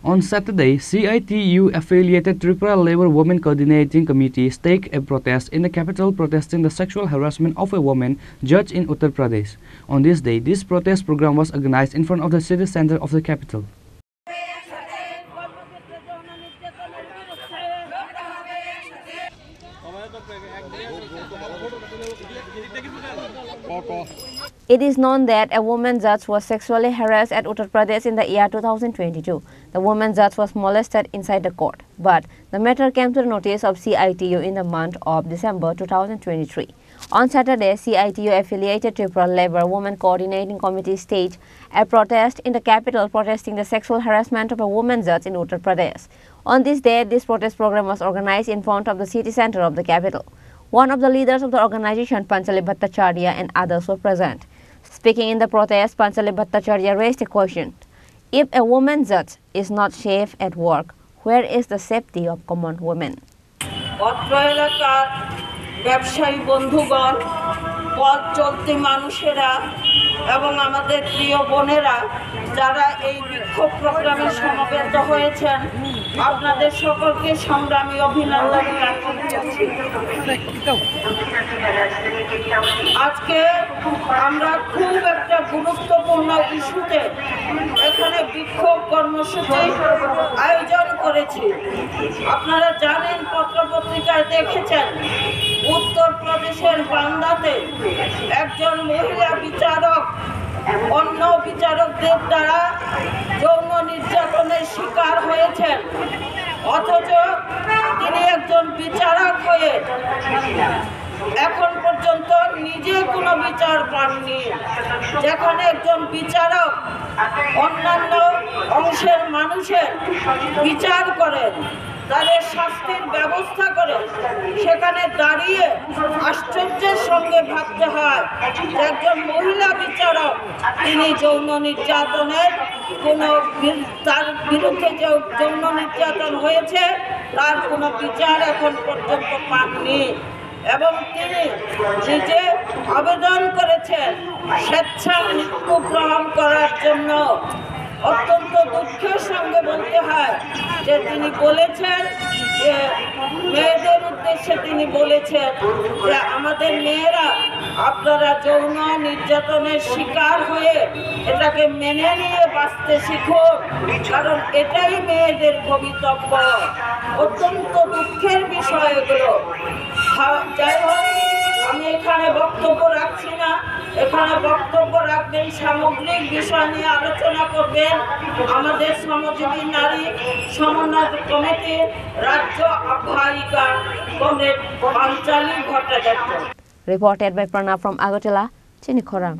On Saturday, CITU-affiliated Tripura Labour Women Coordinating Committee staged a protest in the capital protesting the sexual harassment of a woman judge in Uttar Pradesh. On this day, this protest program was organized in front of the city center of the capital. It is known that a woman judge was sexually harassed at Uttar Pradesh in the year 2022. The woman judge was molested inside the court, but the matter came to the notice of CITU in the month of December 2023. On Saturday, CITU-affiliated Tripura Labour Women Coordinating Committee staged a protest in the capital protesting the sexual harassment of a woman judge in Uttar Pradesh. On this day, this protest program was organized in front of the city center of the capital. One of the leaders of the organization, Panchali Bhattacharya, and others were present. Speaking in the protest, Panchali Bhattacharya raised a question. If a woman judge is not safe at work, where is the safety of common women? ব্যবসায়ী বন্ধুগণ, পথ চলতি মানুষেরা এবং আমাদের প্রিয় বোনেরা যারা এই বিক্ষোভ প্রোগ্রামে সমবেত হয়েছেন, আপনাদের সকলকে সংগ্রামী অভিনন্দন জ্ঞাপন করছি। আজকে আমরা খুব একটা গুরুত্বপূর্ণ ইস্যুতে এখানে বিক্ষোভ কর্মসূচি আয়োজন করেছি। আপনারা জানেন, পত্রপত্রিকায় দেখেছেন, উত্তর প্রদেশের বান্দাতে একজন মহিলা বিচারক অন্য বিচারকদের দ্বারা যৌন নির্যাতনের শিকার হয়েছেন, অথচ তিনি একজন বিচারক হয়ে এখন পর্যন্ত নিজে কোনো বিচার পাননি। যেখানে একজন বিচারক অন্যান্য অংশের মানুষের বিচার করেন, তাদের শাস্তির ব্যবস্থা করে, সেখানে দাঁড়িয়ে আশ্চর্যের সঙ্গে ভাবতে হয় যে একজন মহিলা বিচারক তিনি যৌন নির্যাতনের তার বিরুদ্ধে যে যৌন নির্যাতন হয়েছে তার কোনো বিচার এখন পর্যন্ত পাননি, এবং তিনি নিজে আবেদন করেছেন স্বেচ্ছা মৃত্যু গ্রহণ করার জন্য। অত্যন্ত দুঃখের সঙ্গে বলতে হয় যে তিনি বলেছেন যে মেয়েদের উদ্দেশ্যে তিনি বলেছেন যে আমাদের মেয়েরা, আপনারা যৌন নির্যাতনের শিকার হয়ে এটাকে মেনে নিয়ে বাঁচতে শিখুন, কারণ এটাই মেয়েদের ভবিতব্য। অত্যন্ত দুঃখের বিষয় এগুলো। যাই হোক, আমি এখানে বক্তব্য রাখছি না। এখানে বক্তব্য রাখবেন, সামগ্রিক বিষয় নিয়ে আলোচনা করবেন আমাদের শ্রমজীবী নারী সমন্বয় কমিটির রাজ্য আহ্বায়িকা comrade Panchali Bhattacharya. Reported by Pranav from Agartala, Chinikhorang.